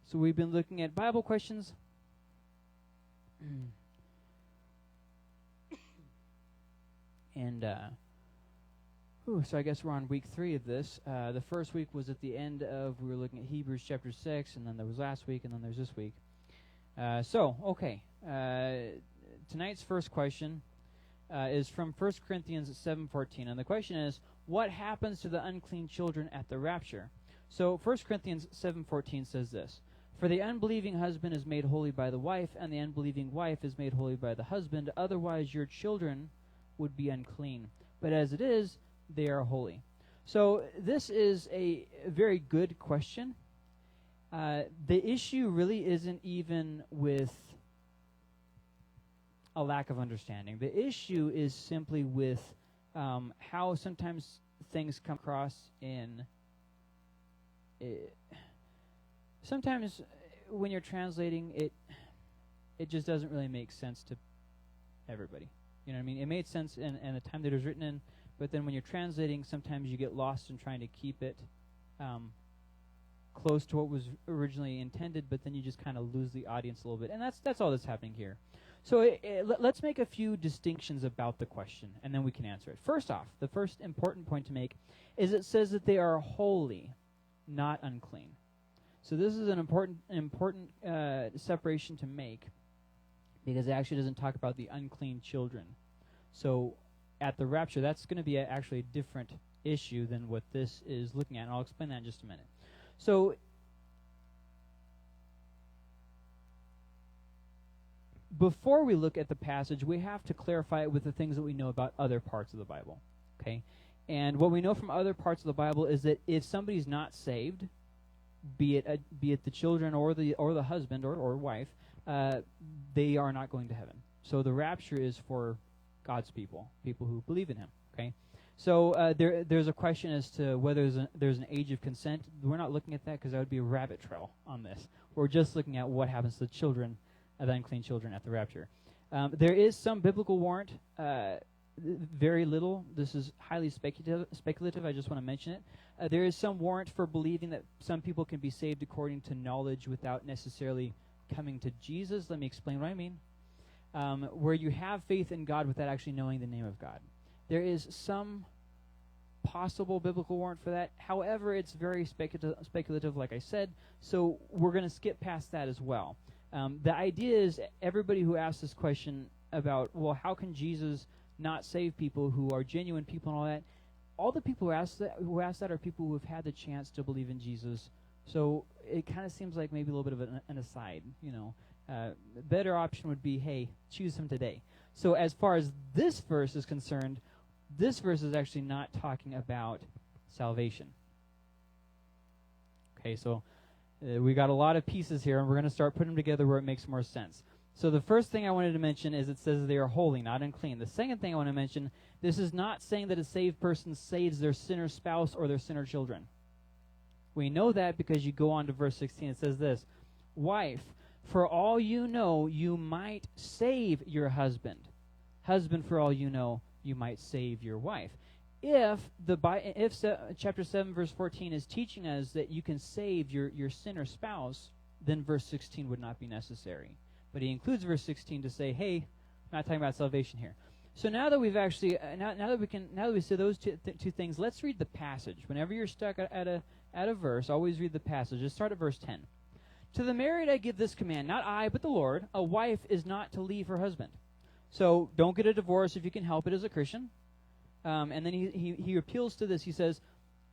So we've been looking at Bible questions. And, so I guess we're on week 3 of this. The first week was at the end of, we were looking at Hebrews chapter 6, and then there was last week, and then there's this week. Tonight's first question is from 1 Corinthians 7:14, and the question is, what happens to the unclean children at the rapture? So 1 Corinthians 7:14 says this, "For the unbelieving husband is made holy by the wife, and the unbelieving wife is made holy by the husband. Otherwise your children would be unclean. But as it is, they are holy." So this is a very good question. The issue really isn't even with a lack of understanding. The issue is simply with how sometimes things come across in... sometimes when you're translating, it just doesn't really make sense to everybody. You know what I mean? It made sense in the time that it was written in, but then when you're translating, sometimes you get lost in trying to keep it close to what was originally intended, but then you just kind of lose the audience a little bit. And that's all that's happening here. So let's make a few distinctions about the question, and then we can answer it. First off, the first important point to make is it says that they are holy, not unclean. So this is an important separation to make, because it actually doesn't talk about the unclean children. So at the rapture, that's going to be actually a different issue than what this is looking at, and I'll explain that in just a minute. So before we look at the passage, we have to clarify it with the things that we know about other parts of the Bible. Okay? And what we know from other parts of the Bible is that if somebody's not saved, be it the children or the husband or wife, they are not going to heaven. So the rapture is for God's people who believe in Him. Okay, so there's a question as to whether there's an age of consent. We're not looking at that because that would be a rabbit trail on this. We're just looking at what happens to the children, the unclean children at the rapture. There is some biblical warrant. Very little. This is highly speculative. I just want to mention it. There is some warrant for believing that some people can be saved according to knowledge without necessarily coming to Jesus. Let me explain what I mean. Where you have faith in God without actually knowing the name of God. There is some possible biblical warrant for that. However, it's very speculative, like I said, so we're going to skip past that as well. The idea is everybody who asks this question about, well, how can Jesus not save people who are genuine people and all the people who ask that are people who have had the chance to believe in Jesus. So it kind of seems like maybe a little bit of an aside, you know. The better option would be, hey, choose Him today. So as far as this verse is concerned, this verse is actually not talking about salvation. Okay, so we got a lot of pieces here, and we're going to start putting them together where it makes more sense. So the first thing I wanted to mention is it says they are holy, not unclean. The second thing I want to mention, this is not saying that a saved person saves their sinner spouse or their sinner children. We know that because you go on to verse 16. It says this, "Wife, for all you know, you might save your husband. Husband, for all you know, you might save your wife." If chapter 7, verse 14 is teaching us that you can save your sinner spouse, then verse 16 would not be necessary. But he includes verse 16 to say, hey, I'm not talking about salvation here. So now that we've actually, now that we see those two things, let's read the passage. Whenever you're stuck at a verse, always read the passage. Let's start at verse 10. "To the married I give this command, not I, but the Lord, a wife is not to leave her husband." So don't get a divorce if you can help it as a Christian. And then he appeals to this. He says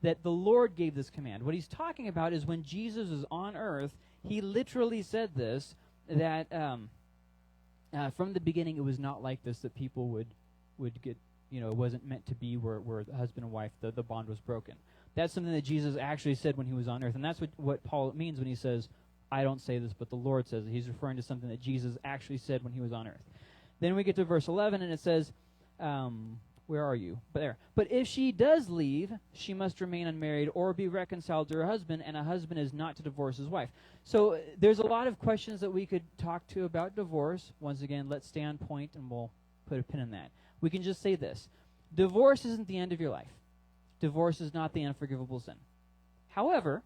that the Lord gave this command. What he's talking about is when Jesus was on earth, he literally said this, that from the beginning it was not like this, that people would get, you know, it wasn't meant to be where the husband and wife, the bond was broken. That's something that Jesus actually said when he was on earth. And that's what Paul means when he says, I don't say this, but the Lord says it. He's referring to something that Jesus actually said when he was on earth. Then we get to verse 11, and it says, where are you? But if she does leave, she must remain unmarried or be reconciled to her husband, and a husband is not to divorce his wife. So there's a lot of questions that we could talk to about divorce. Once again, let's stay on point, and we'll put a pin in that. We can just say this. Divorce isn't the end of your life. Divorce is not the unforgivable sin. However,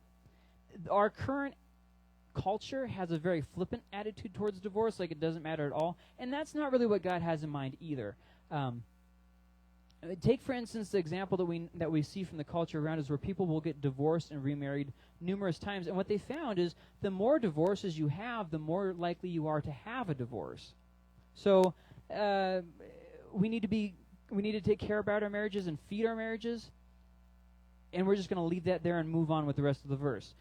our current culture has a very flippant attitude towards divorce, like it doesn't matter at all. And that's not really what God has in mind either. Take, for instance, the example that we see from the culture around us where people will get divorced and remarried numerous times. And what they found is the more divorces you have, the more likely you are to have a divorce. So we need to take care about our marriages and feed our marriages. And we're just going to leave that there and move on with the rest of the verse.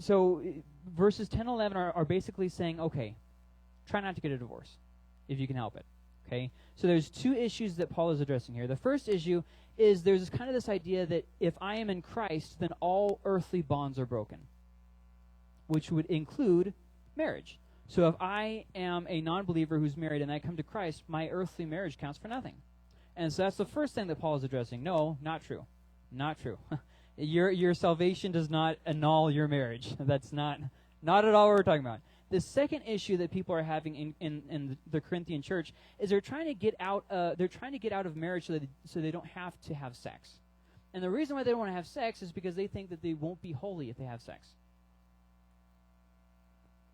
So verses 10 and 11 are basically saying, okay, try not to get a divorce if you can help it. Okay, so there's two issues that Paul is addressing here. The first issue is there's kind of this idea that if I am in Christ, then all earthly bonds are broken, which would include marriage. So if I am a non-believer who's married and I come to Christ, my earthly marriage counts for nothing. And so that's the first thing that Paul is addressing. No, not true. Not true. Your salvation does not annul your marriage. That's not at all what we're talking about. The second issue that people are having in the Corinthian church is they're trying to get out of marriage so they don't have to have sex. And the reason why they don't want to have sex is because they think that they won't be holy if they have sex.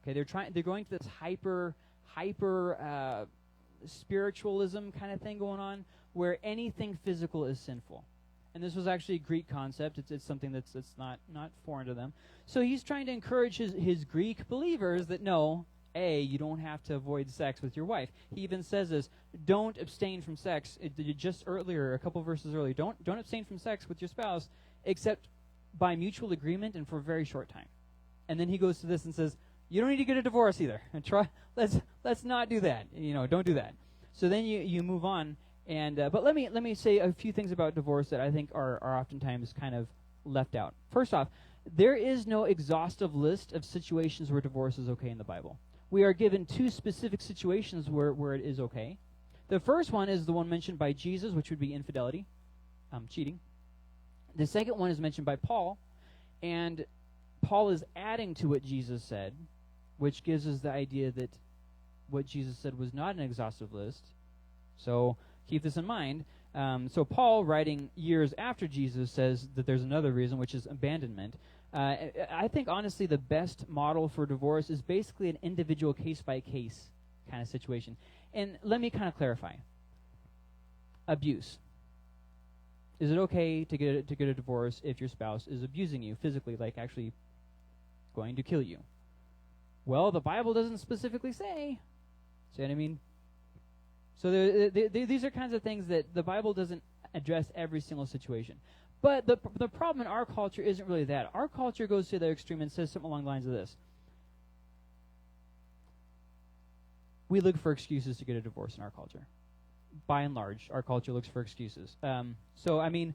Okay, they're going to this hyper spiritualism kind of thing going on where anything physical is sinful. And this was actually a Greek concept. It's something that's not foreign to them. So he's trying to encourage his Greek believers that no, you don't have to avoid sex with your wife. He even says this, don't abstain from sex. Just earlier, a couple verses earlier, don't abstain from sex with your spouse except by mutual agreement and for a very short time. And then he goes to this and says, you don't need to get a divorce either. And let's not do that. Don't do that. So then you move on. And but let me say a few things about divorce that I think are oftentimes kind of left out. First off, there is no exhaustive list of situations where divorce is okay in the Bible. We are given two specific situations where it is okay. The first one is the one mentioned by Jesus, which would be infidelity, cheating. The second one is mentioned by Paul, and Paul is adding to what Jesus said, which gives us the idea that what Jesus said was not an exhaustive list. So keep this in mind. So Paul, writing years after Jesus, says that there's another reason, which is abandonment. I think, honestly, the best model for divorce is basically an individual case-by-case kind of situation. And let me kind of clarify. Abuse. Is it okay to get a divorce if your spouse is abusing you physically, like actually going to kill you? Well, the Bible doesn't specifically say. See what I mean? So these are kinds of things that the Bible doesn't address every single situation. But the problem in our culture isn't really that. Our culture goes to the extreme and says something along the lines of this. We look for excuses to get a divorce in our culture. By and large, our culture looks for excuses. So, I mean,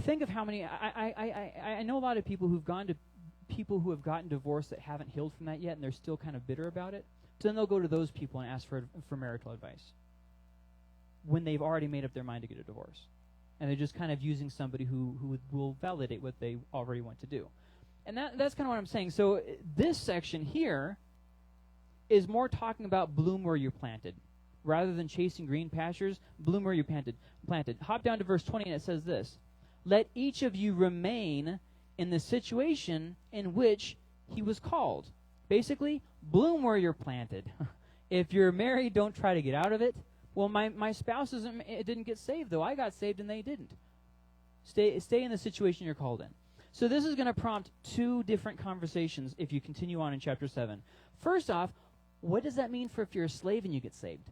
think of how many... I know a lot of people who have gotten divorced that haven't healed from that yet, and they're still kind of bitter about it. So then they'll go to those people and ask for marital advice when they've already made up their mind to get a divorce. And they're just kind of using somebody who will validate what they already want to do. And that's kind of what I'm saying. So this section here is more talking about bloom where you're planted. Rather than chasing green pastures, bloom where you're planted. Hop down to verse 20 and it says this. Let each of you remain in the situation in which he was called. Basically, bloom where you're planted. If you're married, don't try to get out of it. Well, my spouse didn't get saved, though. I got saved and they didn't. Stay in the situation you're called in. So this is going to prompt two different conversations if you continue on in chapter 7. First off, what does that mean for if you're a slave and you get saved?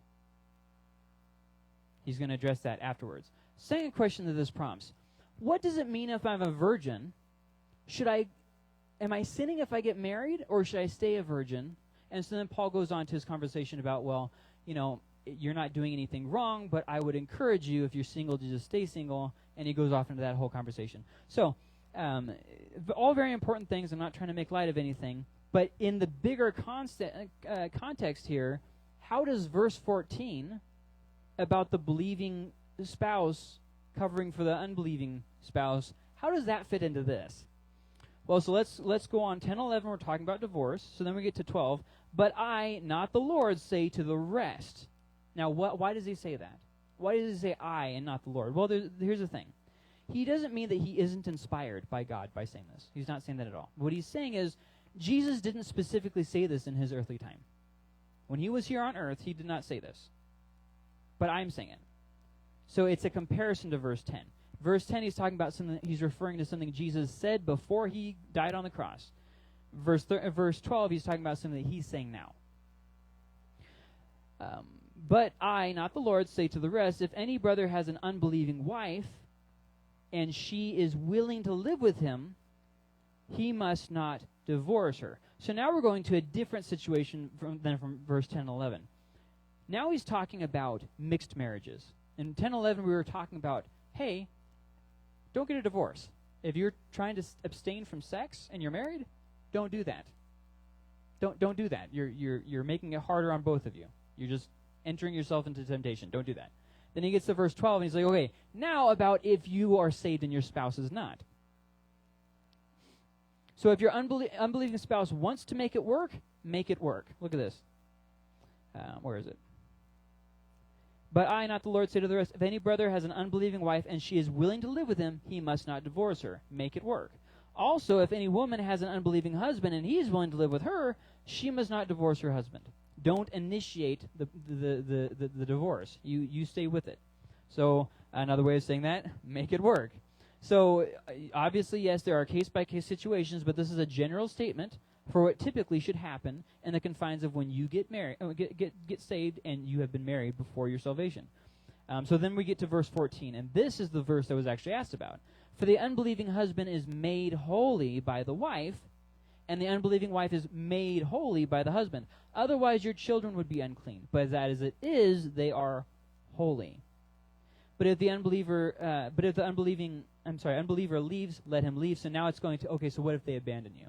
He's going to address that afterwards. Second question that this prompts. What does it mean if I'm a virgin? Am I sinning if I get married, or should I stay a virgin? And so then Paul goes on to his conversation about, well, you're not doing anything wrong, but I would encourage you, if you're single, to just stay single. And he goes off into that whole conversation. So, all very important things. I'm not trying to make light of anything. But in the bigger context here, how does verse 14 about the believing spouse covering for the unbelieving spouse, how does that fit into this? Well, so let's go on. 10, 11, we're talking about divorce. So then we get to 12. But I, not the Lord, say to the rest. Now, why does he say that? Why does he say I and not the Lord? Well, here's the thing. he doesn't mean that he isn't inspired by God by saying this. He's not saying that at all. What he's saying is, Jesus didn't specifically say this in his earthly time. When he was here on earth, he did not say this. But I'm saying it. So it's a comparison to verse 10. Verse 10, he's talking about something, he's referring to something Jesus said before he died on the cross. Verse 12, he's talking about something that he's saying now. But I, not the Lord, say to the rest, if any brother has an unbelieving wife, and she is willing to live with him, he must not divorce her. So now we're going to a different situation than from verse 10 and 11. Now he's talking about mixed marriages. In 10 and 11, we were talking about, hey, don't get a divorce. If you're trying to abstain from sex and you're married, don't do that. Don't do that. You're making it harder on both of you. You're just entering yourself into temptation. Don't do that. Then he gets to verse 12, and he's like, okay, now about if you are saved and your spouse is not. So if your unbelieving spouse wants to make it work, make it work. Look at this. Where is it? But I, not the Lord, say to the rest, if any brother has an unbelieving wife and she is willing to live with him, he must not divorce her. Make it work. Also, if any woman has an unbelieving husband and he is willing to live with her, she must not divorce her husband. Don't initiate the divorce. You stay with it. So another way of saying that, make it work. So obviously, yes, there are case-by-case situations, but this is a general statement for what typically should happen in the confines of when you get married, get saved, and you have been married before your salvation. So then we get to verse 14, and this is the verse that was actually asked about. For the unbelieving husband is made holy by the wife, and the unbelieving wife is made holy by the husband. Otherwise, your children would be unclean. But as it is, they are holy. But if the unbeliever leaves, let him leave. So now it's going to, okay, so what if they abandon you?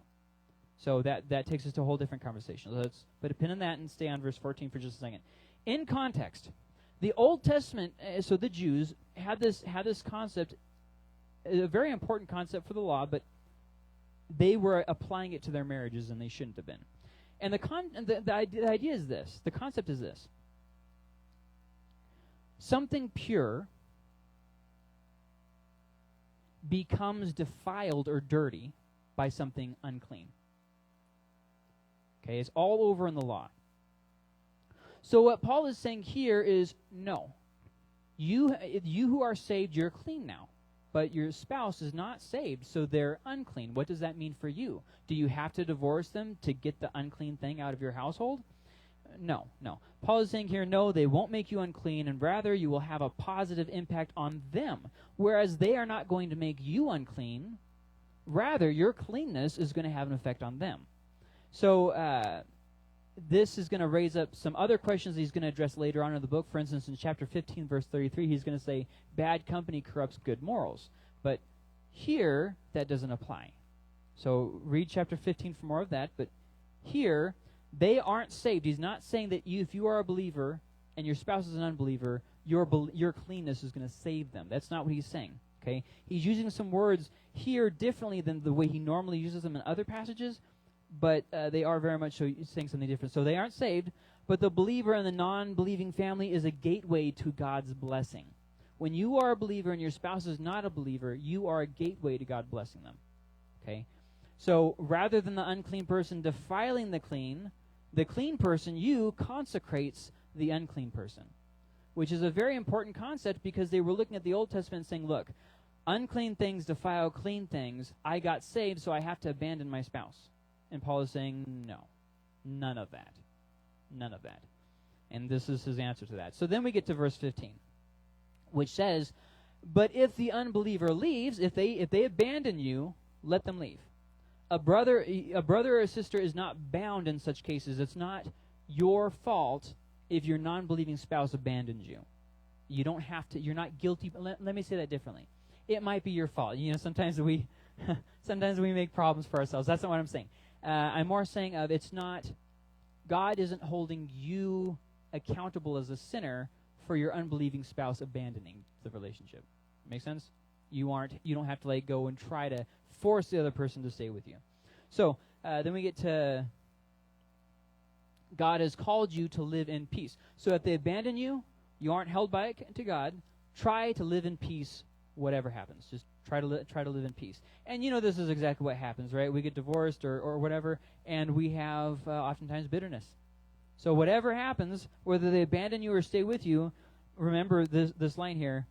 So that takes us to a whole different conversation. So let's put a pin in that and stay on verse 14 for just a second. In context, the Old Testament, so the Jews had this concept, a very important concept for the law, but they were applying it to their marriages, and they shouldn't have been. And the idea is this. The concept is this. Something pure becomes defiled or dirty by something unclean. Okay, it's all over in the law. So what Paul is saying here is, no. You who are saved, you're clean now. But your spouse is not saved, so they're unclean. What does that mean for you? Do you have to divorce them to get the unclean thing out of your household? No. Paul is saying here, no, they won't make you unclean, and rather you will have a positive impact on them. Whereas they are not going to make you unclean, rather your cleanness is going to have an effect on them. So this is going to raise up some other questions he's going to address later on in the book. For instance, in chapter 15, verse 33, he's going to say, bad company corrupts good morals. But here, that doesn't apply. So read chapter 15 for more of that. But here, they aren't saved. He's not saying that if you are a believer and your spouse is an unbeliever, your cleanness is going to save them. That's not what he's saying. Okay? He's using some words here differently than the way he normally uses them in other passages. But they are very much so saying something different. So they aren't saved, but the believer in the non-believing family is a gateway to God's blessing. When you are a believer and your spouse is not a believer, you are a gateway to God blessing them. Okay? So rather than the unclean person defiling the clean person, you consecrates the unclean person, which is a very important concept because they were looking at the Old Testament and saying, look, unclean things defile clean things. I got saved, so I have to abandon my spouse. And Paul is saying, no, none of that. None of that. And this is his answer to that. So then we get to verse 15, which says, but if the unbeliever leaves, if they abandon you, let them leave. A brother or a sister is not bound in such cases. It's not your fault if your non-believing spouse abandons you. You don't have to, you're not guilty. Let me say that differently. It might be your fault. You know, sometimes we make problems for ourselves. That's not what I'm saying. I'm more saying it's not, God isn't holding you accountable as a sinner for your unbelieving spouse abandoning the relationship. Make sense? You don't have to let go and try to force the other person to stay with you. So then we get to, God has called you to live in peace. So if they abandon you, you aren't held by it to God. Try to live in peace whatever happens. Just try to live in peace. And this is exactly what happens, right? We get divorced or whatever, and we have oftentimes bitterness. So whatever happens, whether they abandon you or stay with you, remember this line here,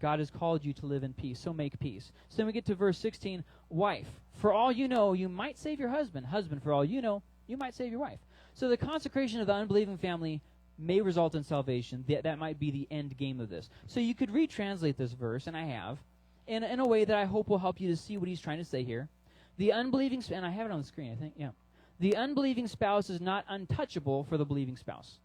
God has called you to live in peace, so make peace. So then we get to verse 16, wife, for all you know, you might save your husband. Husband, for all you know, you might save your wife. So the consecration of the unbelieving family may result in salvation. That might be the end game of this. So you could retranslate this verse, and I have, in a way that I hope will help you to see what he's trying to say here. The unbelieving, and I have it on the screen, I think, yeah. The unbelieving spouse is not untouchable for the believing spouse.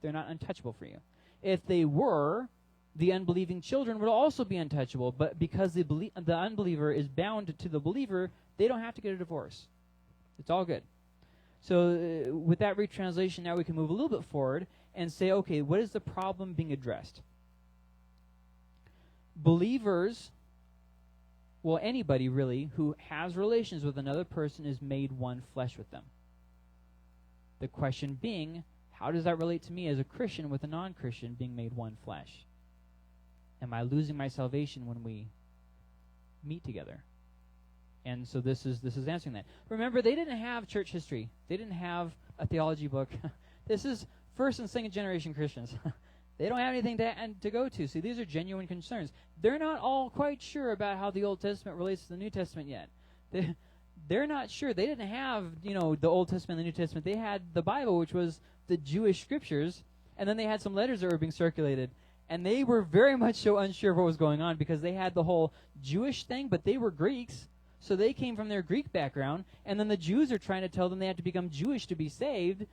They're not untouchable for you. If they were, the unbelieving children would also be untouchable, but because the unbeliever is bound to the believer, they don't have to get a divorce. It's all good. So with that retranslation, now we can move a little bit forward and say, okay, what is the problem being addressed? Believers, well, anybody really who has relations with another person is made one flesh with them. The question being, how does that relate to me as a Christian with a non-Christian being made one flesh? Am I losing my salvation when we meet together? And so this is answering that. Remember, they didn't have church history. They didn't have a theology book. This is first and second generation Christians. They don't have anything to go to. See, these are genuine concerns. They're not all quite sure about how the Old Testament relates to the New Testament yet. They're not sure. They didn't have, the Old Testament and the New Testament. They had the Bible, which was the Jewish scriptures, and then they had some letters that were being circulated. And they were very much so unsure of what was going on because they had the whole Jewish thing, but they were Greeks. So they came from their Greek background, and then the Jews are trying to tell them they have to become Jewish to be saved,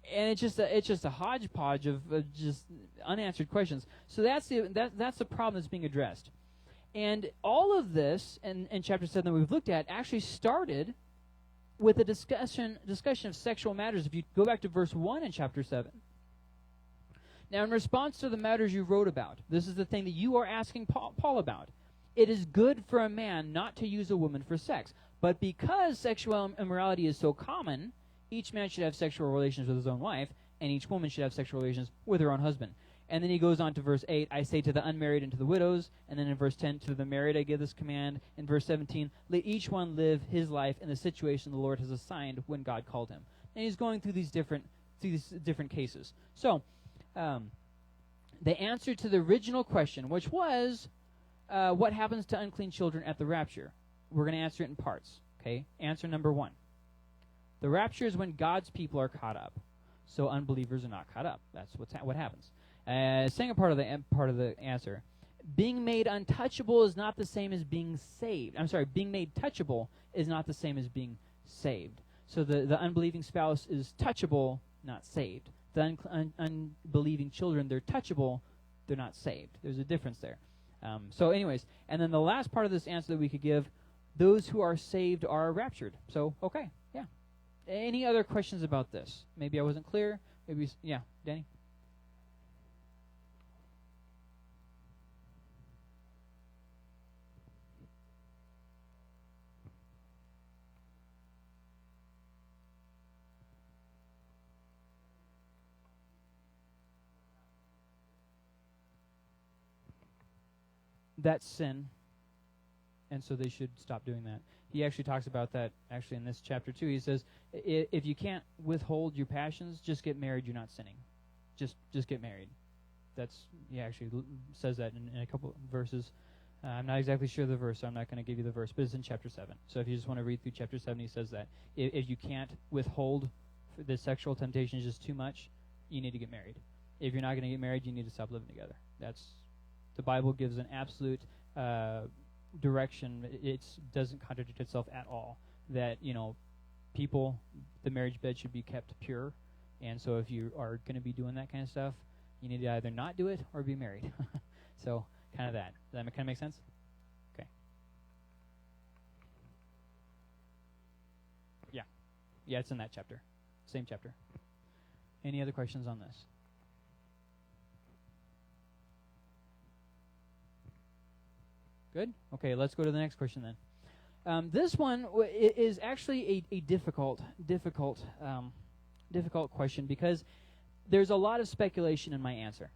and it's just a hodgepodge of just unanswered questions. So that's the problem that's being addressed. And all of this in chapter 7 that we've looked at actually started with a discussion of sexual matters. If you go back to verse 1 in chapter 7. Now, in response to the matters you wrote about, this is the thing that you are asking Paul about. It is good for a man not to use a woman for sex. But because sexual immorality is so common, each man should have sexual relations with his own wife, and each woman should have sexual relations with her own husband. And then he goes on to verse 8, I say to the unmarried and to the widows. And then in verse 10, to the married I give this command. In verse 17, let each one live his life in the situation the Lord has assigned when God called him. And he's going through these different cases. So, the answer to the original question, which was, what happens to unclean children at the rapture? We're going to answer it in parts. Okay. Answer number 1. The rapture is when God's people are caught up. So unbelievers are not caught up. That's what happens. Second part of the answer. Being made untouchable is not the same as being saved. Being made touchable is not the same as being saved. So the unbelieving spouse is touchable, not saved. The unbelieving children, they're touchable, they're not saved. There's a difference there. So anyways, and then the last part of this answer that we could give, those who are saved are raptured. So, okay, yeah. Any other questions about this? Maybe I wasn't clear. Maybe, yeah, Danny? That's sin, and so they should stop doing that. He actually talks about that actually in this chapter too. He says, if you can't withhold your passions, just get married. You're not sinning. Just get married. He actually says that in a couple of verses. I'm not exactly sure of the verse, so I'm not going to give you the verse, but it's in chapter 7. So if you just want to read through chapter 7, he says that. If you can't withhold the sexual temptation is just too much, you need to get married. If you're not going to get married, you need to stop living together. The Bible gives an absolute direction. It doesn't contradict itself at all. That, people, the marriage bed should be kept pure. And so if you are going to be doing that kind of stuff, you need to either not do it or be married. So kind of that. Does that kind of make sense? Okay. Yeah. Yeah, it's in that chapter. Same chapter. Any other questions on this? Good? Okay, let's go to the next question then. This one is actually a difficult question because there's a lot of speculation in my answer.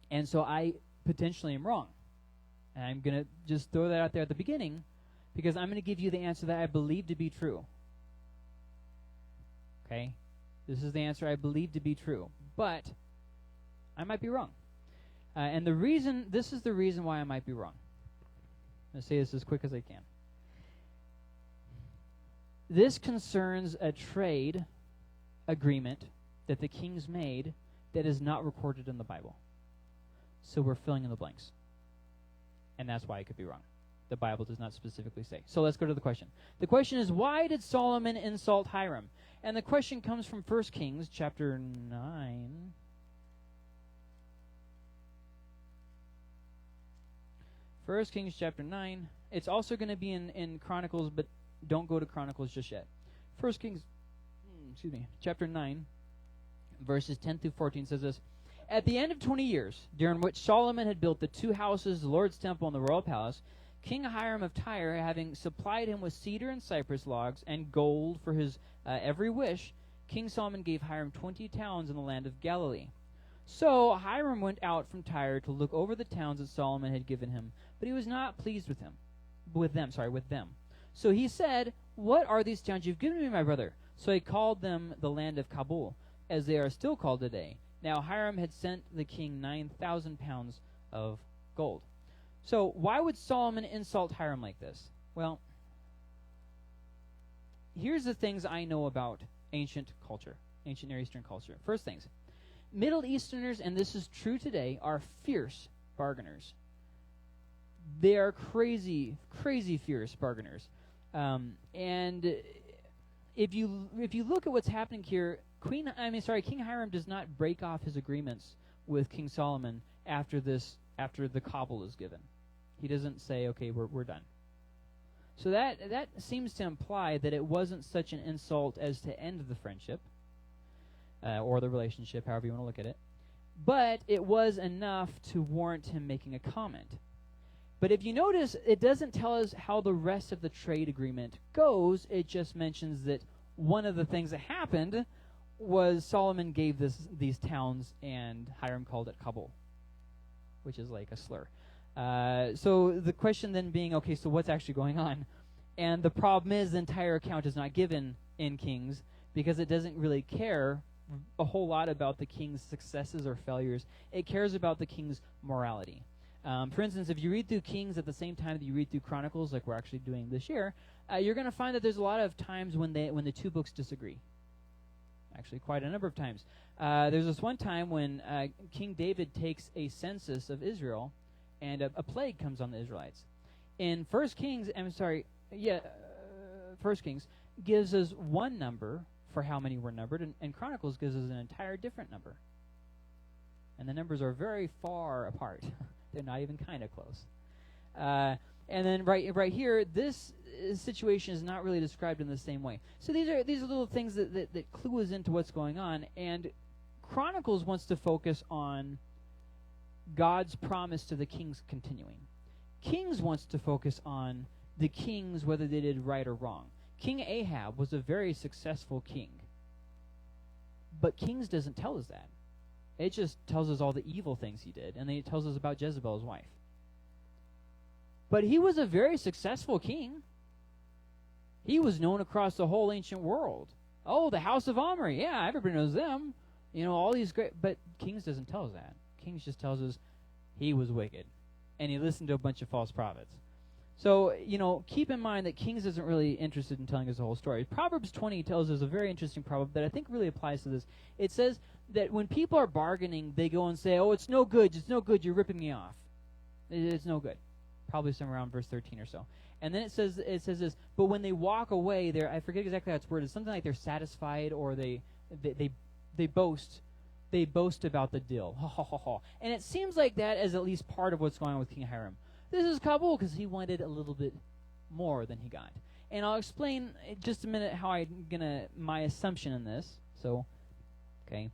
And so I potentially am wrong. And I'm going to just throw that out there at the beginning because I'm going to give you the answer that I believe to be true. Okay? This is the answer I believe to be true. But I might be wrong. And this is the reason why I might be wrong. I'm going to say this as quick as I can. This concerns a trade agreement that the kings made that is not recorded in the Bible. So we're filling in the blanks. And that's why I could be wrong. The Bible does not specifically say. So let's go to the question. The question is, why did Solomon insult Hiram? And the question comes from 1 Kings chapter 9. 1 Kings chapter 9. It's also going to be in Chronicles, but don't go to Chronicles just yet. 1 Kings, chapter 9, verses 10 through 14 says this. At the end of 20 years, during which Solomon had built the 2 houses, the Lord's temple, and the royal palace, King Hiram of Tyre, having supplied him with cedar and cypress logs and gold for his every wish, King Solomon gave Hiram 20 towns in the land of Galilee. So Hiram went out from Tyre to look over the towns that Solomon had given him, but he was not pleased with them. So he said, "What are these towns you've given me, my brother?" So he called them the land of Kabul, as they are still called today. Now Hiram had sent the king 9,000 pounds of gold. So why would Solomon insult Hiram like this? Well, here's the things I know about ancient culture, ancient Near Eastern culture. First things, Middle Easterners, and this is true today, are fierce bargainers. They are crazy, crazy fierce bargainers. And if you look at what's happening here, King Hiram does not break off his agreements with King Solomon after the cobble is given. He doesn't say, okay, we're done. So that seems to imply that it wasn't such an insult as to end the friendship or the relationship, however you want to look at it. But it was enough to warrant him making a comment. But if you notice, it doesn't tell us how the rest of the trade agreement goes. It just mentions that one of the things that happened was Solomon gave these towns, and Hiram called it Kabul, which is like a slur. So the question then being, okay, so what's actually going on? And the problem is the entire account is not given in Kings because it doesn't really care a whole lot about the king's successes or failures. It cares about the king's morality. For instance, if you read through Kings at the same time that you read through Chronicles, like we're actually doing this year, you're going to find that there's a lot of times when the 2 books disagree. Actually, quite a number of times. There's this one time when King David takes a census of Israel, and a plague comes on the Israelites. In 1 Kings gives us one number for how many were numbered, and Chronicles gives us an entire different number. And the numbers are very far apart. They're not even kind of close. And then right here, this situation is not really described in the same way. So these are little things that clue us into what's going on. And Chronicles wants to focus on God's promise to the kings continuing. Kings wants to focus on the kings, whether they did right or wrong. King Ahab was a very successful king. But Kings doesn't tell us that. It just tells us all the evil things he did, and then it tells us about Jezebel, his wife. But he was a very successful king. He was known across the whole ancient world. Oh, the house of Omri. Yeah, everybody knows them. You know, all these great... But Kings doesn't tell us that. Kings just tells us he was wicked, and he listened to a bunch of false prophets. So, keep in mind that Kings isn't really interested in telling us the whole story. Proverbs 20 tells us a very interesting proverb that I think really applies to this. It says that when people are bargaining, they go and say, oh, it's no good, you're ripping me off. It's no good. Probably somewhere around verse 13 or so. And then it says this, but when they walk away, I forget exactly how it's worded, something like they're satisfied or they boast. They boast about the deal. Ha, ha, ha, ha. And it seems like that is at least part of what's going on with King Hiram. This is Kabul because he wanted a little bit more than he got. And I'll explain in just a minute how my assumption in this. So, okay.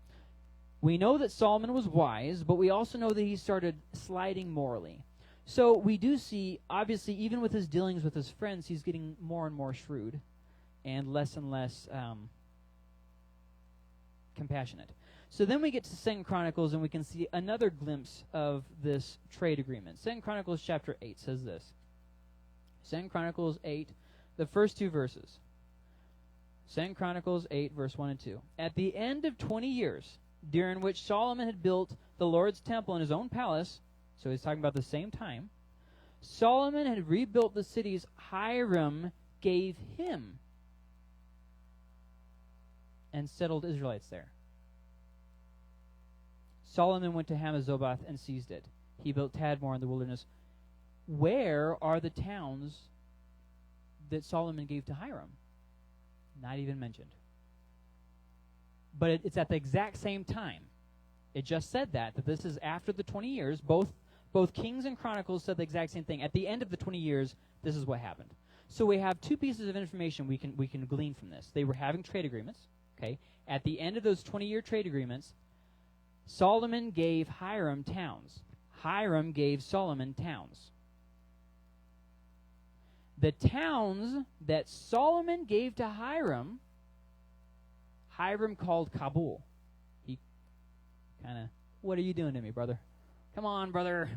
We know that Solomon was wise, but we also know that he started sliding morally. So we do see, obviously, even with his dealings with his friends, he's getting more and more shrewd and less compassionate. So then we get to 2 Chronicles, and we can see another glimpse of this trade agreement. 2 Chronicles chapter 8 says this. 2 Chronicles 8, the first two verses. 2 Chronicles 8, verse 1 and 2. At the end of 20 years, during which Solomon had built the Lord's temple in his own palace, so he's talking about the same time, Solomon had rebuilt the cities Hiram gave him and settled Israelites there. Solomon went to Hammezobath and seized it. He built Tadmor in the wilderness. Where are the towns that Solomon gave to Hiram? Not even mentioned. But it's at the exact same time. It just said that this is after the 20 years. Both Kings and Chronicles said the exact same thing. At the end of the 20 years, this is what happened. So we have two pieces of information we can glean from this. They were having trade agreements. Okay. At the end of those 20-year trade agreements, Solomon gave Hiram towns. Hiram gave Solomon towns. The towns that Solomon gave to Hiram called Kabul. He kind of, what are you doing to me, brother? Come on, brother.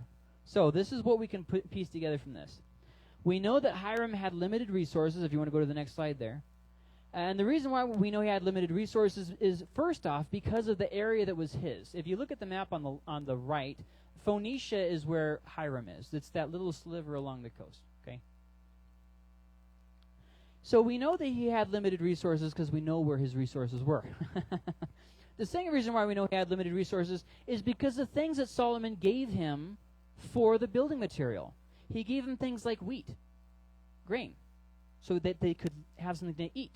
So this is what we can piece together from this. We know that Hiram had limited resources, if you want to go to the next slide there. And the reason why we know he had limited resources is, first off, because of the area that was his. If you look at the map on the right, Phoenicia is where Hiram is. It's that little sliver along the coast. Okay. So we know that he had limited resources because we know where his resources were. The second reason why we know he had limited resources is because the things that Solomon gave him for the building material. He gave him things like wheat, grain, so that they could have something to eat.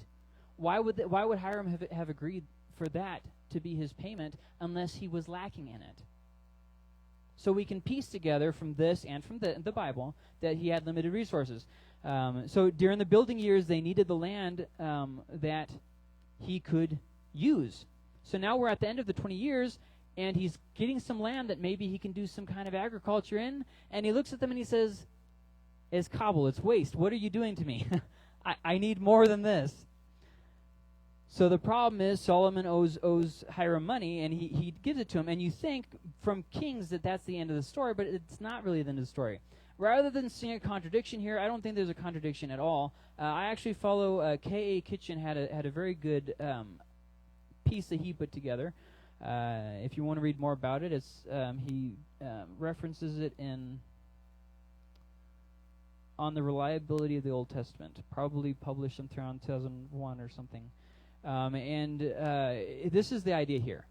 Why would Hiram have agreed for that to be his payment unless he was lacking in it? So we can piece together from this and from the Bible that he had limited resources. So during the building years, they needed the land that he could use. So now we're at the end of the 20 years, and he's getting some land that maybe he can do some kind of agriculture in, and he looks at them and he says, it's cobble, it's waste. What are you doing to me? I need more than this. So the problem is Solomon owes Hiram money, and he gives it to him. And you think from Kings that that's the end of the story, but it's not really the end of the story. Rather than seeing a contradiction here, I don't think there's a contradiction at all. I actually follow K.A. Kitchen had a very good piece that he put together. If you want to read more about it, he references it on the reliability of the Old Testament, probably published sometime around 2001 or something. This is the idea here.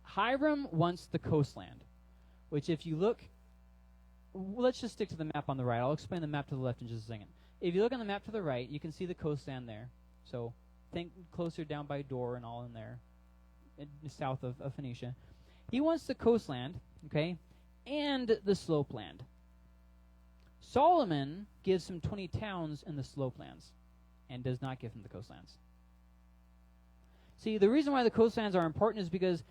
Hiram wants the coastland, which if you look, let's just stick to the map on the right. I'll explain the map to the left in just a second. If you look on the map to the right, you can see the coastland there. So think closer down by Dor and all in there, south of Phoenicia. He wants the coastland, okay, and the slopeland. Solomon gives him 20 towns in the slopelands and does not give him the coastlands. See, the reason why the coastlands are important is because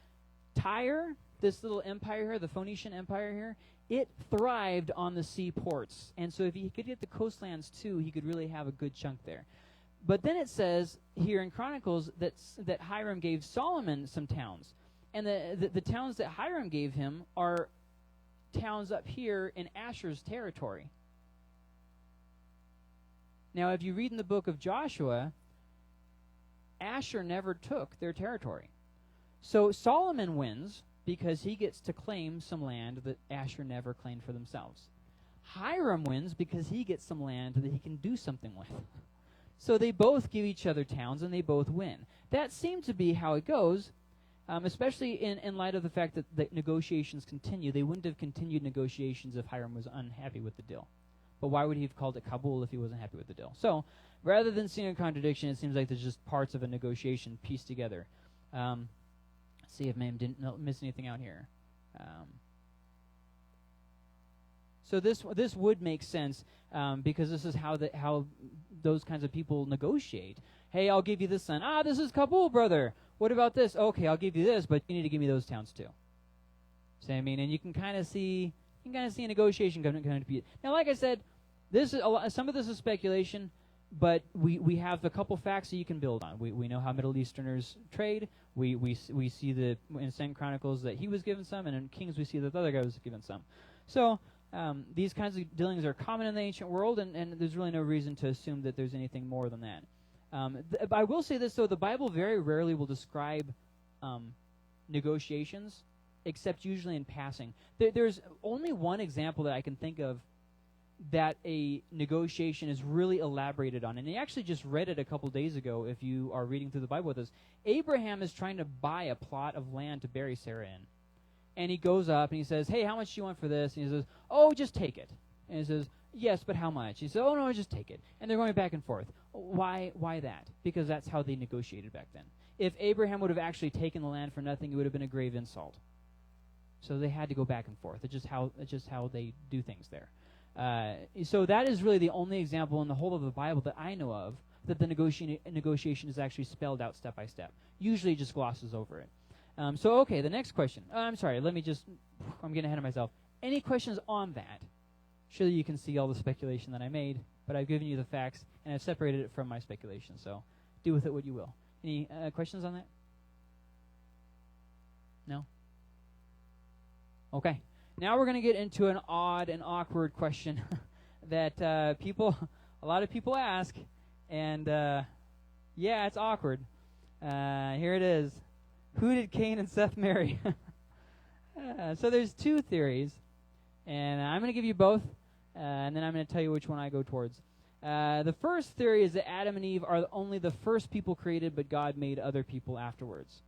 Tyre, this little empire here, the Phoenician empire here, it thrived on the seaports. And so if he could get the coastlands too, he could really have a good chunk there. But then it says here in Chronicles that Hiram gave Solomon some towns. And the towns that Hiram gave him are towns up here in Asher's territory. Now, if you read in the book of Joshua, Asher never took their territory. So Solomon wins because he gets to claim some land that Asher never claimed for themselves. Hiram wins because he gets some land that he can do something with. So they both give each other towns, and they both win. That seemed to be how it goes, especially in light of the fact that negotiations continue. They wouldn't have continued negotiations if Hiram was unhappy with the deal. But why would he have called it Kabul if he wasn't happy with the deal? So rather than seeing a contradiction, it seems like there's just parts of a negotiation pieced together. See if Ma'am didn't miss anything out here. So this would make sense because this is how those kinds of people negotiate. Hey, I'll give you this land. This is Kabul, brother. What about this? Okay, I'll give you this, but you need to give me those towns too. See what I mean? And you can kind of see a negotiation coming to be. Now, like I said, some of this is speculation. But we have a couple facts that you can build on. We know how Middle Easterners trade. We see in 2 Chronicles that he was given some, and in Kings we see that the other guy was given some. So these kinds of dealings are common in the ancient world, and there's really no reason to assume that there's anything more than that. I will say this, though. The Bible very rarely will describe negotiations, except usually in passing. There's only one example that I can think of that a negotiation is really elaborated on. And I actually just read it a couple days ago, if you are reading through the Bible with us. Abraham is trying to buy a plot of land to bury Sarah in. And he goes up and he says, hey, how much do you want for this? And he says, oh, just take it. And he says, yes, but how much? He says, oh, no, just take it. And they're going back and forth. Why that? Because that's how they negotiated back then. If Abraham would have actually taken the land for nothing, it would have been a grave insult. So they had to go back and forth. It's just how they do things there. So that is really the only example in the whole of the Bible that I know of that the negotiation is actually spelled out step by step. Usually it just glosses over it. Okay, the next question. I'm sorry, I'm getting ahead of myself. Any questions on that? Surely you can see all the speculation that I made, but I've given you the facts, and I've separated it from my speculation, so do with it what you will. Any questions on that? No? Okay. Now we're going to get into an odd and awkward question that a lot of people ask, and yeah, it's awkward. Here it is. Who did Cain and Seth marry? So there's two theories, and I'm going to give you both, and then I'm going to tell you which one I go towards. The first theory is that Adam and Eve are only the first people created, but God made other people afterwards.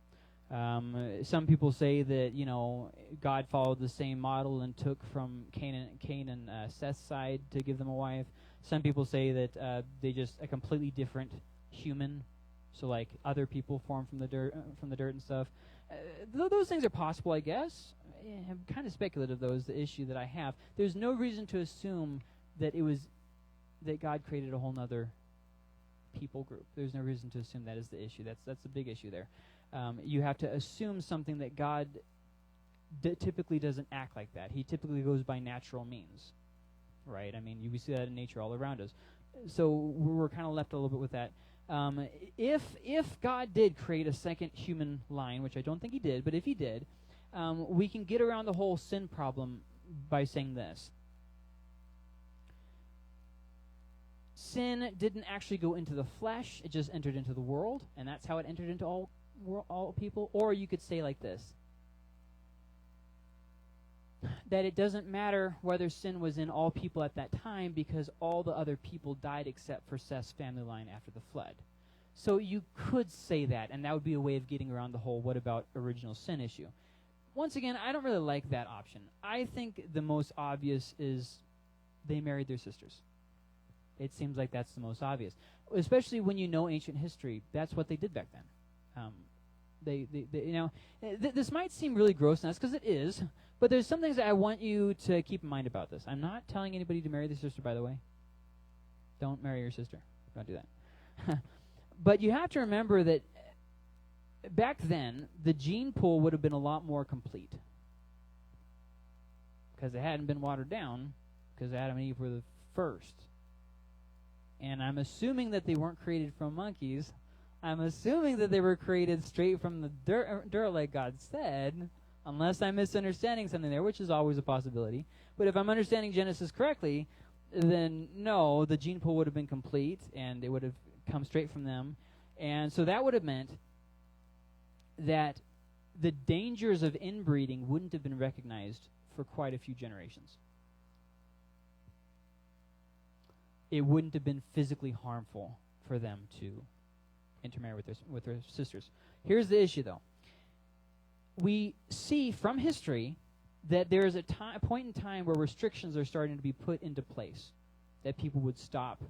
Some people say that, God followed the same model and took from Cain and Seth's side to give them a wife. Some people say that they just a completely different human, so like other people formed from the dirt and stuff. Those things are possible, I guess. I'm kind of speculative, though, is the issue that I have. There's no reason to assume that that God created a whole other people group. There's no reason to assume that is the issue. That's a big issue there. You have to assume something that God typically doesn't act like that. He typically goes by natural means, right? I mean, we see that in nature all around us. So we're kind of left a little bit with that. If God did create a second human line, which I don't think he did, but if he did, we can get around the whole sin problem by saying this. Sin didn't actually go into the flesh, it just entered into the world, and that's how it entered into all people. Or you could say like this, that it doesn't matter whether sin was in all people at that time, because all the other people died except for Seth's family line after the flood. So you could say that, and that would be a way of getting around the whole what about original sin issue. Once again, I don't really like that option. I think the most obvious is they married their sisters. It seems like that's the most obvious, especially when you know ancient history. That's what they did back then. This might seem really gross, and that's because it is. But there's some things that I want you to keep in mind about this. I'm not telling anybody to marry their sister, by the way. Don't marry your sister. Don't do that. But you have to remember that back then, the gene pool would have been a lot more complete, because it hadn't been watered down, because Adam and Eve were the first. And I'm assuming that they weren't created from monkeys. I'm assuming that they were created straight from the dirt like God said, unless I'm misunderstanding something there, which is always a possibility. But if I'm understanding Genesis correctly, then no, the gene pool would have been complete, and it would have come straight from them. And so that would have meant that the dangers of inbreeding wouldn't have been recognized for quite a few generations. It wouldn't have been physically harmful for them to intermarry with their sisters. Here's the issue, though. We see from history that there is a point in time where restrictions are starting to be put into place, that people would stop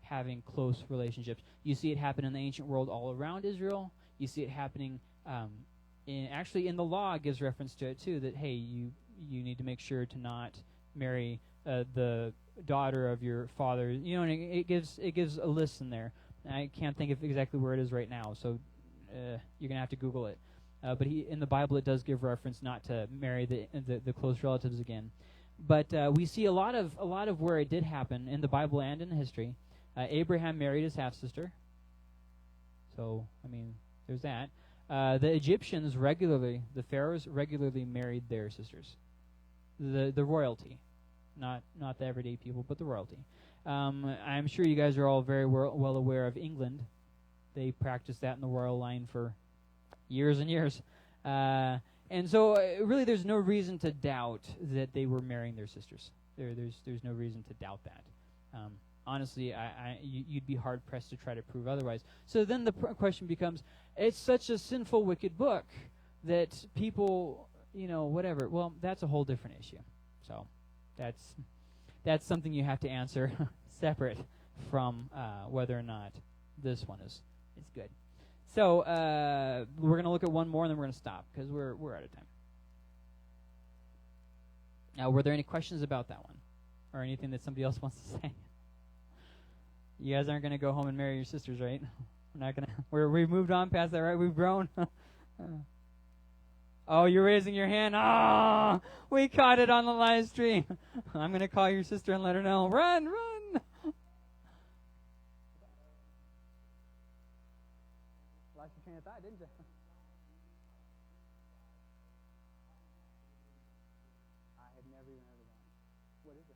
having close relationships. You see it happen in the ancient world all around Israel. You see it happening in the law. It gives reference to it too, that hey, you need to make sure to not marry the daughter of your father. You know, and it gives a list in there. I can't think of exactly where it is right now, so you're gonna have to Google it. But in the Bible, it does give reference not to marry the close relatives again. But we see a lot of where it did happen in the Bible and in history. Abraham married his half-sister. So, I mean, there's that. The Egyptians regularly, the pharaohs regularly married their sisters. The royalty. Not the everyday people, but the royalty. I'm sure you guys are all very well aware of England. They practiced that in the royal line for years and years. And so, really, there's no reason to doubt that they were marrying their sisters. There's no reason to doubt that. Honestly, you'd be hard-pressed to try to prove otherwise. So then the question becomes, it's such a sinful, wicked book that people, whatever. Well, that's a whole different issue. So that's something you have to answer separate from whether or not this one is good. So we're going to look at one more, and then we're going to stop because we're out of time. Now, were there any questions about that one, or anything that somebody else wants to say? You guys aren't going to go home and marry your sisters, right? We're not going to. We've moved on past that, right? We've grown. Oh, you're raising your hand. Oh, we caught it on the live stream. I'm going to call your sister and let her know. Run, run. Lost your train of thought, didn't you? I have never even heard of that. What is it?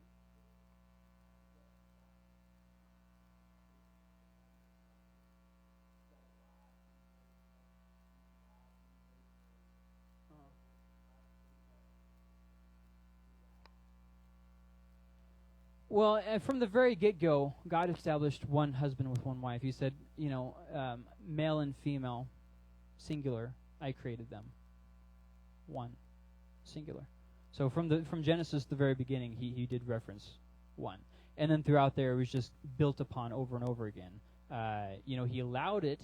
Well, from the very get-go, God established one husband with one wife. He said, male and female, singular, I created them. One, singular. So from Genesis, the very beginning, he did reference one. And then throughout there, it was just built upon over and over again. He allowed it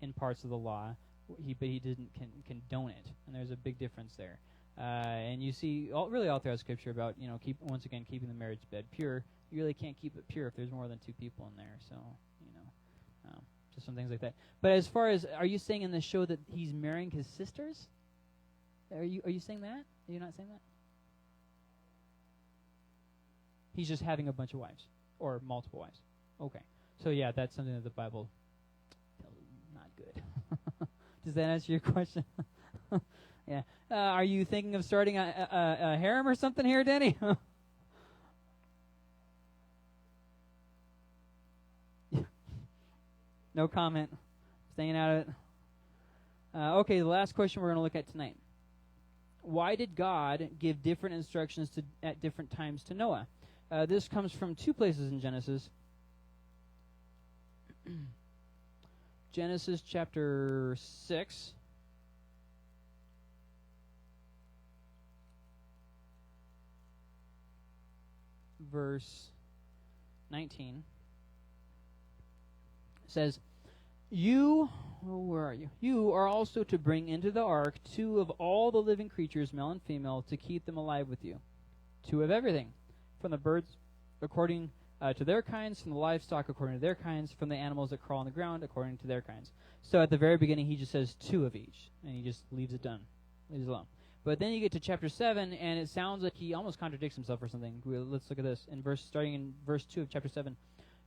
in parts of the law, but he didn't condone it. And there's a big difference there. And you see really all throughout Scripture about, keeping the marriage bed pure. You really can't keep it pure if there's more than two people in there. So, just some things like that. But as far as, are you saying in the show that he's marrying his sisters? Are you saying that? Are you not saying that? He's just having a bunch of wives or multiple wives. Okay. So, yeah, that's something that the Bible tells us not good. Does that answer your question? Yeah. Are you thinking of starting a harem or something here, Denny? No comment. Staying out of it. Okay, the last question we're going to look at tonight. Why did God give different instructions at different times to Noah? This comes from two places in Genesis. Genesis chapter 6. Verse 19 says, where are you? You are also to bring into the ark 2 of all the living creatures, male and female, to keep them alive with you. 2 of everything, from the birds according to their kinds, from the livestock according to their kinds, from the animals that crawl on the ground according to their kinds. So at the very beginning, he just says 2 of each, and he just leaves it alone. But then you get to chapter 7, and it sounds like he almost contradicts himself or something. Let's look at this. Starting in verse 2 of chapter 7.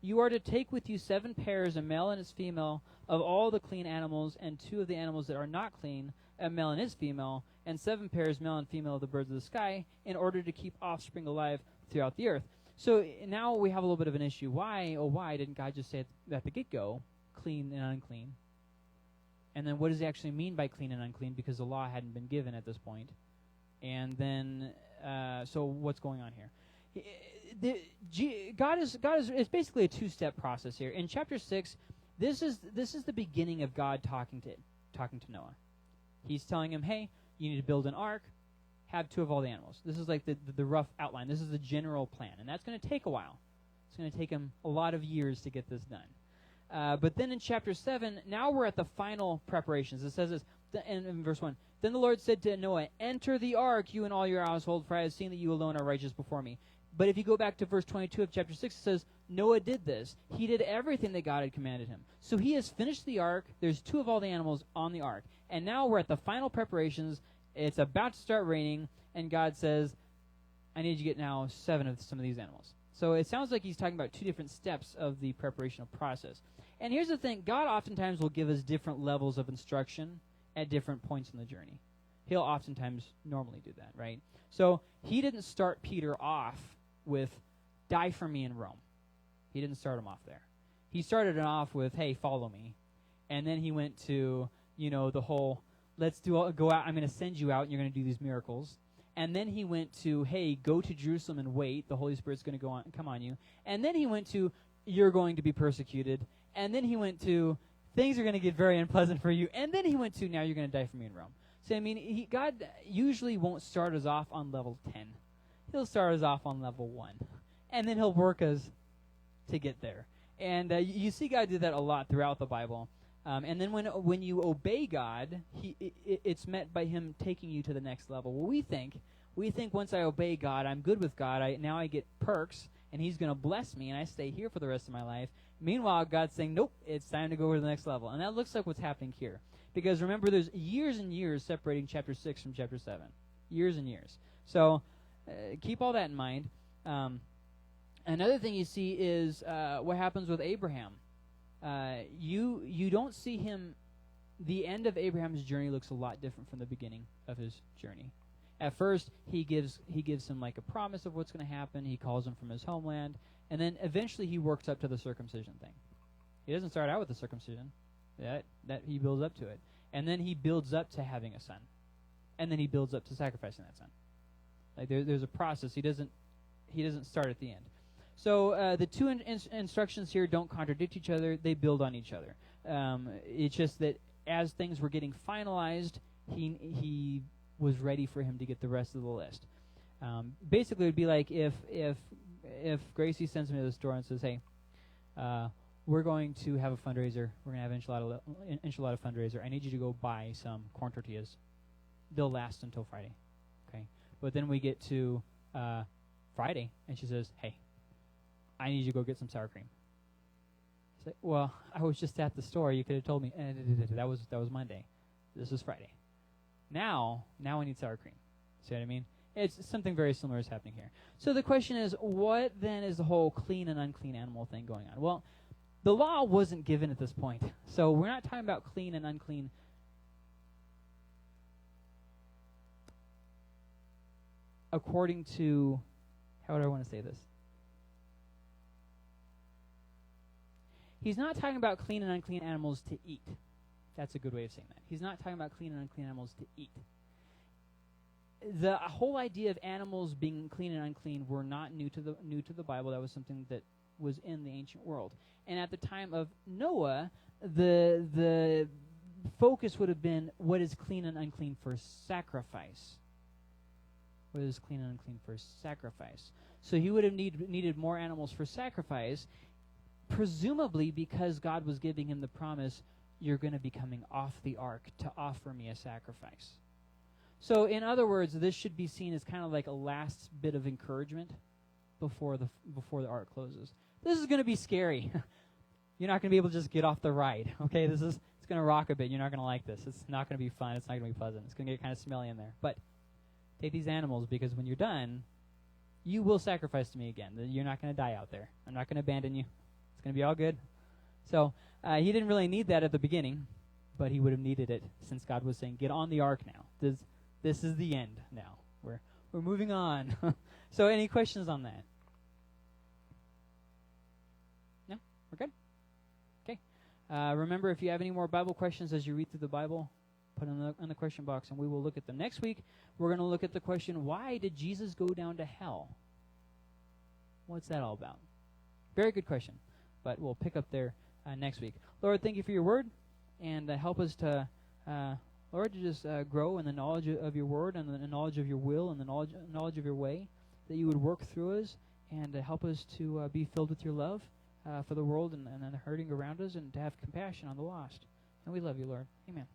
You are to take with you 7 pairs, a male and his female, of all the clean animals, and 2 of the animals that are not clean, a male and his female, and 7 pairs, male and female, of the birds of the sky, in order to keep offspring alive throughout the earth. So now we have a little bit of an issue. Why didn't God just say at the get-go, clean and unclean? And then what does he actually mean by clean and unclean? Because the law hadn't been given at this point. And then, so what's going on here? God is it's basically a 2-step process here. In chapter 6, this is the beginning of God talking to Noah. He's telling him, hey, you need to build an ark, have 2 of all the animals. This is like the rough outline. This is the general plan, and that's going to take a while. It's going to take him a lot of years to get this done. But then in chapter 7, now we're at the final preparations. It says this in verse 1. Then the Lord said to Noah, enter the ark, you and all your household, for I have seen that you alone are righteous before me. But if you go back to verse 22 of chapter 6, it says, Noah did this. He did everything that God had commanded him. So he has finished the ark. There's 2 of all the animals on the ark. And now we're at the final preparations. It's about to start raining, and God says, I need you to get now 7 of some of these animals. So it sounds like he's talking about two different steps of the preparational process. And here's the thing. God oftentimes will give us different levels of instruction at different points in the journey. He'll oftentimes normally do that, right? So he didn't start Peter off with, die for me in Rome. He didn't start him off there. He started it off with, hey, follow me. And then he went to, the whole, go out, I'm going to send you out, and you're going to do these miracles. And then he went to, hey, go to Jerusalem and wait. The Holy Spirit's going to come on you. And then he went to, you're going to be persecuted. And then he went to, things are going to get very unpleasant for you. And then he went to, now you're going to die for me in Rome. So, God usually won't start us off on level 10. He'll start us off on level 1. And then he'll work us to get there. And you see God do that a lot throughout the Bible. And then when you obey God, it's met by him taking you to the next level. Well, we think once I obey God, I'm good with God. Now I get perks, and he's going to bless me, and I stay here for the rest of my life. Meanwhile, God's saying, nope, it's time to go to the next level. And that looks like what's happening here. Because remember, there's years and years separating chapter 6 from chapter 7. Years and years. So keep all that in mind. Another thing you see is what happens with Abraham. You don't see him. The end of Abraham's journey looks a lot different from the beginning of his journey. At first, he gives him like a promise of what's going to happen. He calls him from his homeland, and then eventually he works up to the circumcision thing. He doesn't start out with the circumcision. That he builds up to it, and then he builds up to having a son, and then he builds up to sacrificing that son. Like there's a process. He doesn't start at the end. So the two instructions here don't contradict each other. They build on each other. It's just that as things were getting finalized, he was ready for him to get the rest of the list. Basically, it would be like if Gracie sends me to the store and says, hey, we're going to have a fundraiser. We're going to have enchilada fundraiser. I need you to go buy some corn tortillas. They'll last until Friday. Okay. But then we get to Friday, and she says, hey, I need you to go get some sour cream. It's like, well, I was just at the store. You could have told me. That was Monday. This is Friday. Now I need sour cream. See what I mean? It's something very similar is happening here. So the question is, what then is the whole clean and unclean animal thing going on? Well, the law wasn't given at this point. So we're not talking about clean and unclean according to, how do I want to say this? He's not talking about clean and unclean animals to eat. That's a good way of saying that. He's not talking about clean and unclean animals to eat. The whole idea of animals being clean and unclean were not new to the Bible. That was something that was in the ancient world. And at the time of Noah, the focus would have been what is clean and unclean for sacrifice. What is clean and unclean for sacrifice? So he would have needed more animals for sacrifice, presumably because God was giving him the promise, you're going to be coming off the ark to offer me a sacrifice. So in other words, this should be seen as kind of like a last bit of encouragement before the ark closes. This is going to be scary. You're not going to be able to just get off the ride. Okay, it's going to rock a bit. You're not going to like this. It's not going to be fun. It's not going to be pleasant. It's going to get kind of smelly in there. But take these animals, because when you're done, you will sacrifice to me again. You're not going to die out there. I'm not going to abandon you. It's going to be all good. So he didn't really need that at the beginning, but he would have needed it since God was saying, get on the ark now. This is the end now. We're moving on. So any questions on that? No? We're good? Okay. Remember, if you have any more Bible questions as you read through the Bible, put them in the question box, and we will look at them. Next week, we're going to look at the question, why did Jesus go down to hell? What's that all about? Very good question, but we'll pick up there next week. Lord, thank you for your word, and help us to, Lord, to just grow in the knowledge of your word and the knowledge of your will and the knowledge of your way, that you would work through us and help us to be filled with your love for the world and the hurting around us, and to have compassion on the lost. And we love you, Lord. Amen.